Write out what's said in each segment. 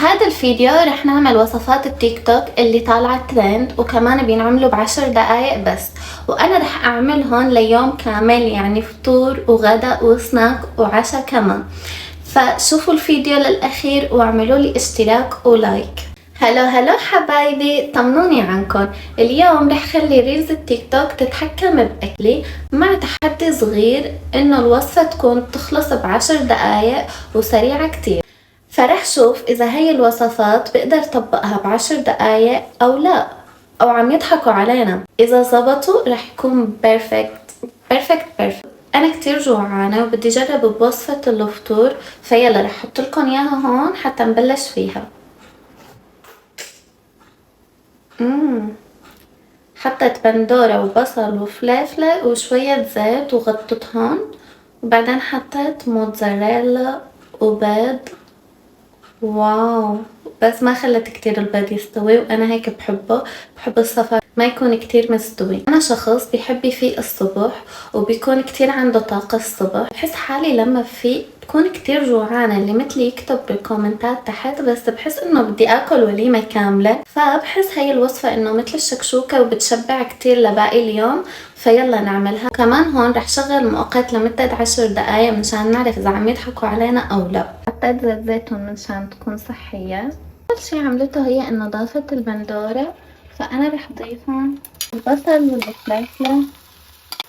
بهذا الفيديو رح نعمل وصفات التيك توك اللي طالعة ترند، وكمان بينعملوا ب10 دقايق بس، وانا رح اعملهم ليوم كامل، يعني فطور وغدا وسناك وعشاء كمان. فشوفوا الفيديو للاخير واعملوا لي اشتراك ولايك. هلو حبايبي، طمنوني عنكم. اليوم رح خلي ريلز التيك توك تتحكم باكلي، مع تحدي صغير انه الوصفة تكون تخلص ب10 دقايق وسريعة كتير. فرح شوف اذا هي الوصفات بقدر طبقها ب10 دقايق او لا، او عم يضحكوا علينا. اذا زبطوا رح يكون بيرفكت. انا كتير جوعانة وبدي اجرب بوصفة الفطور، فيلا رح احط لكم اياها هون حتى نبلش فيها. حطيت بندورة وبصل وفلفلة وشوية زيت وغطيتهم، وبعدين حطيت موتزاريلا وبيض. واو، بس ما خلت كتير البيض يستوي، وانا هيك بحب الصفار ما يكون كتير مستوي. انا شخص بيحب يفيق الصبح وبيكون كتير عنده طاقة الصبح. بحس حالي لما بفيق بكون كتير جوعانة، اللي مثلي يكتب بالكومنتات تحت، بس بحس انه بدي اكل وليمة كاملة. فبحس هاي الوصفة انه مثل الشكشوكة وبتشبع كتير لباقي اليوم، فيلا نعملها. كمان هون رح شغل مؤقت لمدة 10 دقايق مشان نعرف اذا عم يضحكوا علينا او لا. حطيت زيت زيتون مشان تكون صحية. اول شي عملته هي انه ضافت البندورة، فانا رح ضيفهم البصل والفلفلة،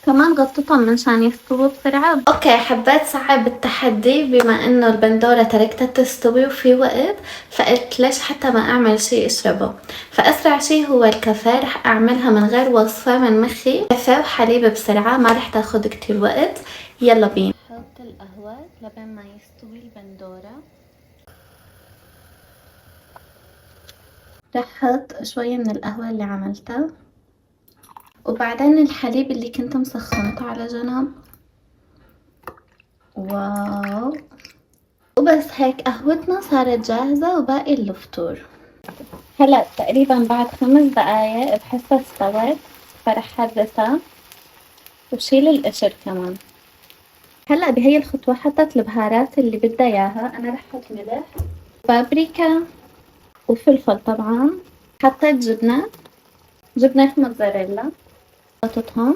كمان غطيتهم منشان يستووا بسرعة. اوكي، حبيت صعب التحدي بما انه البندورة تركتها تستوي وفي وقت، فقلت ليش حتى ما اعمل شي اشربه. فاسرع شي هو الكافيه، رح اعملها من غير وصفة من مخي. كافيه وحليب بسرعة، ما رح تاخد كتير وقت. يلا بينا. حط القهوة لبين ما يستوي البندورة. رح احط شوية من القهوة اللي عملتها، وبعدين الحليب اللي كنت مسخنته على جنب. واو، وبس هيك قهوتنا صارت جاهزة وباقي الفطور. هلا تقريبا بعد 5 دقايق بحسها استوت، فرح هرسها وشيل القشر كمان. هلا بهي الخطوة حطت البهارات اللي بدها اياها. انا رح احط ملح بابريكا وفلفل طبعا. حطيت جبنة موتزاريلا، حطيتهم.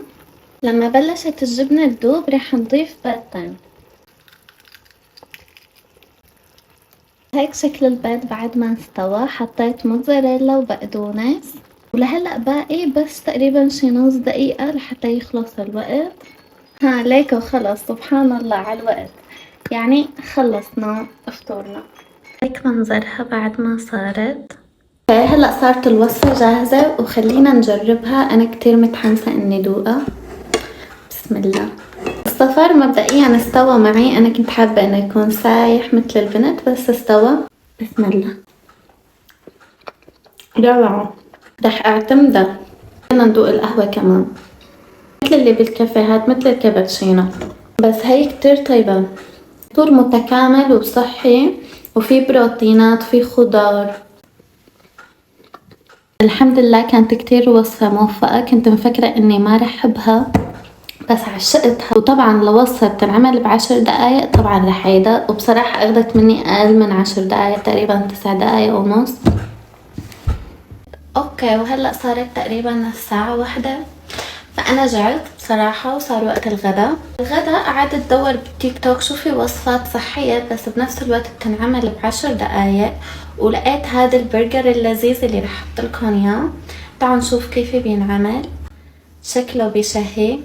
لما بلشت الجبنة تذوب رح نضيف بيضتين. هيك شكل البيض بعد ما استوى. حطيت موتزاريلا وبقدونس، ولهلا باقي بس تقريبا شي نص دقيقة لحتى يخلص الوقت. ليك وخلص. سبحان الله على الوقت، يعني خلصنا فطورنا. هيك منظرها بعد ما صارت. هلا صارت الوصفة جاهزة وخلينا نجربها. انا كتير متحمسة اني دوقها. بسم الله. الصفار مبدئيا استوى معي، انا كنت حابة انه يكون سايح مثل البنت، بس استوى. بسم الله، روعة. رح اعتمدها. بدنا ندوق القهوة كمان، مثل اللي بالكافيهات، مثل الكابتشينو، بس هي كتير طيبة. فطور متكامل وصحي، وفي بروتينات، في خضار. الحمد لله كانت كتير وصفة موفقة. كنت مفكرة اني ما رح احبها، بس عشقتها. وطبعا لو وصفة بتنعمل ب10 دقايق طبعا رح عيدها، وبصراحة اخذت مني اقل من 10 دقايق، تقريبا 9 دقايق ونص. اوكي، وهلأ صارت تقريبا الساعة 1، فانا جعت بصراحة وصار وقت الغداء. قعدت ادور بالتيك توك شو في وصفات صحية بس بنفس الوقت بتنعمل ب10 دقايق، ولقيت هذا البرجر اللذيذ اللي رح احط لكم اياه. تعالوا نشوف كيف بينعمل. شكله بيشهي.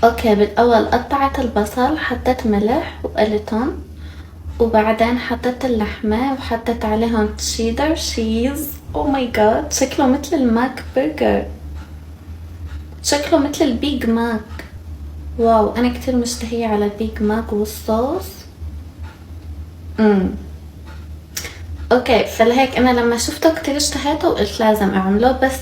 اوكي، بالاول قطعت البصل، حطيت ملح وقلتهم، وبعدين حطيت اللحمة وحطيت عليهم تشيدر شيز. او ماي جاد، شكله مثل الماك برجر، شكله مثل البيج ماك. واو، انا كتير مشتهية على البيج ماك والصوص. اوكي، فلهيك انا لما شفته كتير اشتهيته وقلت لازم اعمله، بس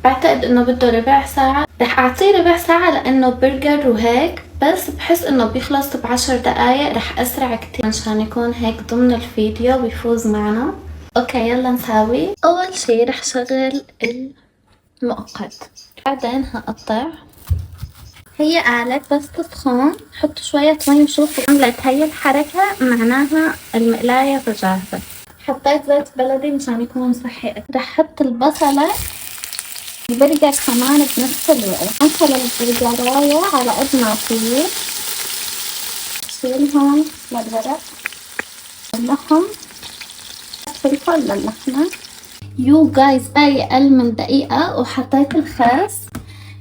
بعتقد انه بده ربع ساعة. رح اعطيه ربع ساعة لانه برجر وهيك، بس بحس انه بيخلص ب10 دقايق. رح اسرع كتير مشان يكون هيك ضمن الفيديو ويفوز معنا. اوكي، يلا نساوي. اول شي رح شغل المؤقت، بعدين هقطع هي قالت بس تسخن حطوا شوية مي وشوفوا عملت هي الحركة معناها المقلاية جاهزة. حطيت زيت بلدي مشان يكون صحي. رح احط البصلة البرجر كمان بنفس الوقت. مثلا البرجراية على قد ما فيه شيلهم للورق. اللحم فلفل للحمة. يو جايز باقي أقل من دقيقة وحطيت الخس.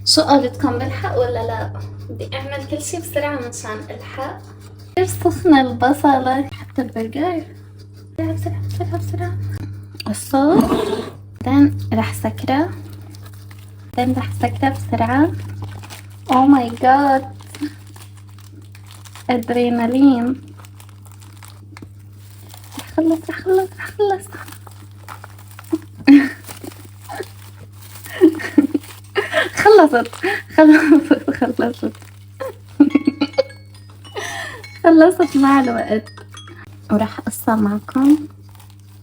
شو قولتكم بلحق ولا لا؟ بدي أعمل كل شي بسرعة مشان ألحق. كيف سخنة البصلة. حط البرجر بسرعة بسرعة بسرعة بسرعة. الصوص بعدين رح سكره. بعدين رح سكره بسرعة. أوه ماي جاد أدرينالين. رح خلص خلصت خلصت مع الوقت. وراح اقصها معكم.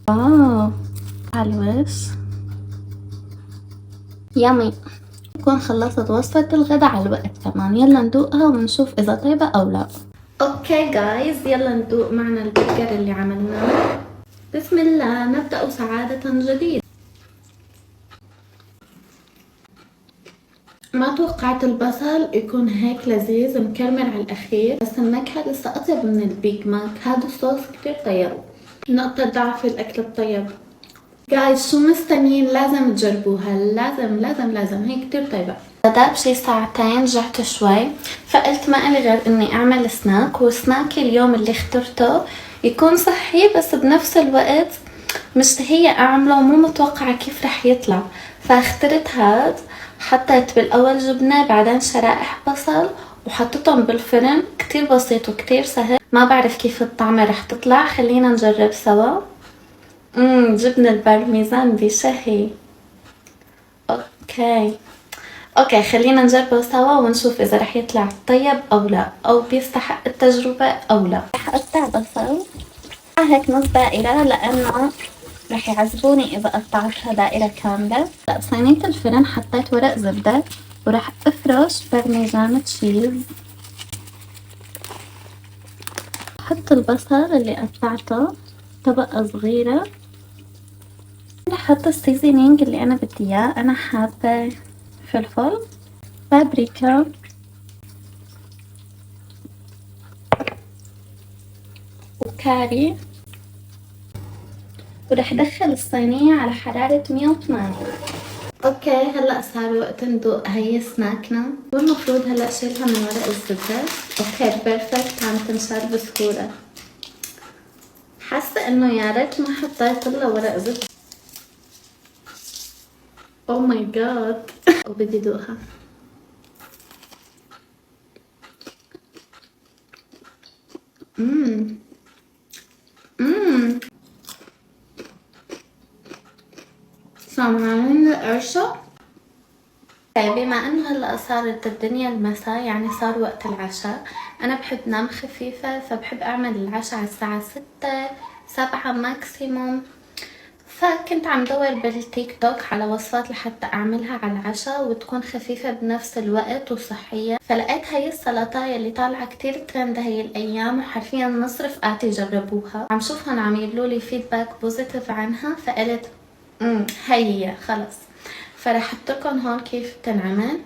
على الوش يامي. نكون خلصت وصفة الغدا على الوقت كمان. يلا ندوقها ونشوف اذا طيبة او لا. اوكي جايز يلا ندوق معنا البرجر اللي عملناه. بسم الله نبدأ سعادة جديدة. ما توقعت البصل يكون هيك لذيذ مكرمل على الاخير، بس النكهة لسه اطيب من البيج ماك. هذا الصوص كتير طيب. نقطة ضعف الاكل الطيب. جايز شو مستنيين؟ لازم تجربوها. لازم هي كتير طيبة. غدا بشي ساعتين رجعت شوي فقلت ما إلي غير اني اعمل سناك. وسناكي اليوم اللي اخترته يكون صحي بس بنفس الوقت مشتهية اعمله ومو متوقعة كيف رح يطلع. فاخترت هاد. حطيت بالاول جبنة بعدين شرائح بصل وحطيتهم بالفرن. كتير بسيط وكتير سهل. ما بعرف كيف الطعمة رح تطلع. خلينا نجرب سوا. جبنة البارميزان بشهي. اوكي خلينا نجربه سوا ونشوف اذا رح يطلع طيب او لا او بيستحق التجربة او لا. رح اقطع بصل هيك نص دائرة لانه رح يعذبوني اذا قطعتها دائرة كاملة. بصينية الفرن حطيت ورق زبدة ورح افرش بارميزان تشيز. حط البصل اللي قطعته طبقة صغيرة. رح احط السيزنينج اللي انا بدي اياه. انا حاطة فلفل بابريكا وكاري. ورح ادخل الصينية على حرارة 180. اوكي هلا صار وقت ندوق هي سناكنا. والمفروض هلا شيلها من ورق الزبدة. اوكي بيرفكت عم تنشال بسهولة. حاسة انه يا ريت ما حطيت لها ورق زبدة. او ماي جاد وبدي دوقها. سامعين القرشة؟ طيب بما انه هلا صارت الدنيا المساء يعني صار وقت العشاء. انا بحب نام خفيفة فبحب اعمل العشاء على الساعة 6-7 ماكسيموم. فكنت عم دور بالتيك توك على وصفات لحتى اعملها على العشاء وتكون خفيفة بنفس الوقت وصحية. فلقيت هاي السلطاية اللي طالعة كتير ترند هاي الايام وحرفيا نص رفقاتي جربوها. عم شوفهم عم يقولولي فيدباك بوزيتيف عنها فقلت هي خلص. فرح احطلكن هون كيف تنعمل.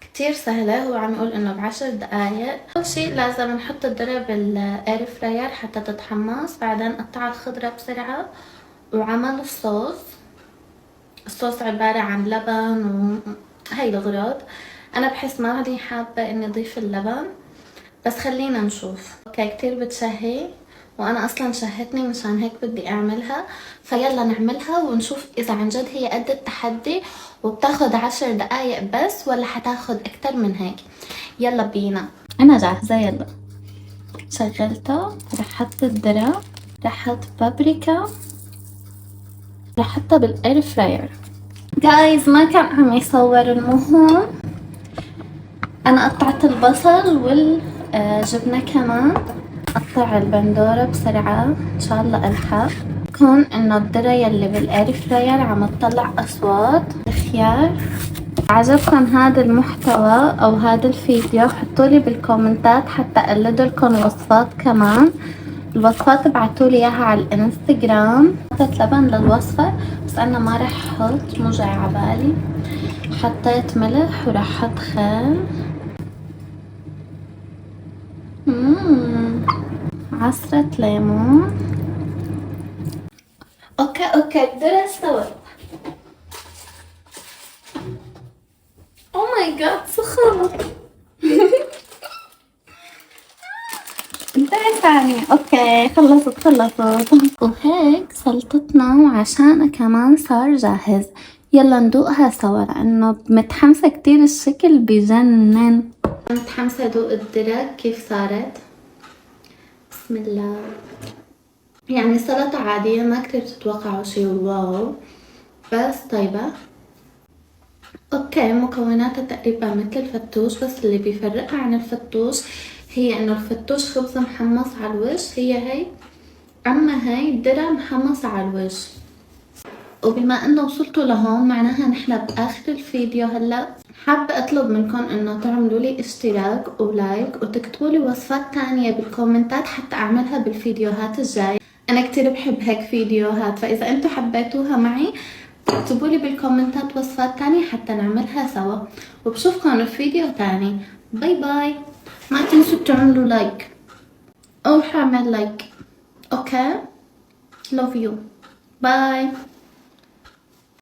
كتير سهلة. هو عم يقول انه ب10 دقايق. اول شي لازم نحط الذرة بالاير فراير حتى تتحمص. بعدين قطع الخضرة بسرعة وعمل الصوص عبارة عن لبن وهي الأغراض. انا بحس ما عادي حابة اني اضيف اللبن بس خلينا نشوف. اوكي كتير بتشهي وانا اصلا شهتني مشان هيك بدي اعملها. فيلا نعملها ونشوف اذا عن جد هي قد التحدي وبتاخد 10 دقايق بس ولا حتاخد اكتر من هيك. يلا بينا. انا جاهزة يلا. شغلته. رح احط الذرة. رح احط بابريكا. رح احطها بالاير فراير. جايز ما كان عم يصور المهم انا قطعت البصل والجبنة كمان. قطع البندورة بسرعة ان شاء الله الحق. كون انه الذرة يلي بالاير فراير عم تطلع اصوات. الخيار عجبكم هذا المحتوى او هذا الفيديو حطولي بالكومنتات حتى اقلد لكم وصفات كمان. الوصفات ابعتولي اياها على الانستغرام. حطيت لبن للوصفة بس انا ما رح احط، مو جاي عبالي. حطيت ملح وراح احط خل. عصرة ليمون. اوكي الذرة استوت. او ماي جاد سخن. الذرة ثانية. اوكي خلصت. وهيك سلطتنا وعشانها كمان صار جاهز. يلا ندوقها سوا لانه متحمسة كتير، الشكل بجنن. متحمسة ادوق الذرة كيف صارت. بسم الله. يعني سلطة عادية، ما كتير تتوقعوا شي واو، بس طيبة. اوكي مكوناتها تقريبا مثل الفتوش، بس اللي بيفرقها عن الفتوش هي انه الفتوش خبزة محمص على الوش، هي اما هاي الذرة محمصة على الوش. وبما انه وصلتوا لهون معناها نحن باخر الفيديو. هلا حابة اطلب منكم انه تعملوا لي اشتراك ولايك وتكتبوا لي وصفات تانية بالكومنتات حتى اعملها بالفيديوهات الجاي. انا كتير بحب هيك فيديوهات، فاذا انتوا حبيتوها معي اكتبوا لي بالكومنتات وصفات تانية حتى نعملها سوا. وبشوفكم في فيديو تاني. باي باي. ما تنسوا تعملوا لايك او حعمل لايك. اوكي love you. باي.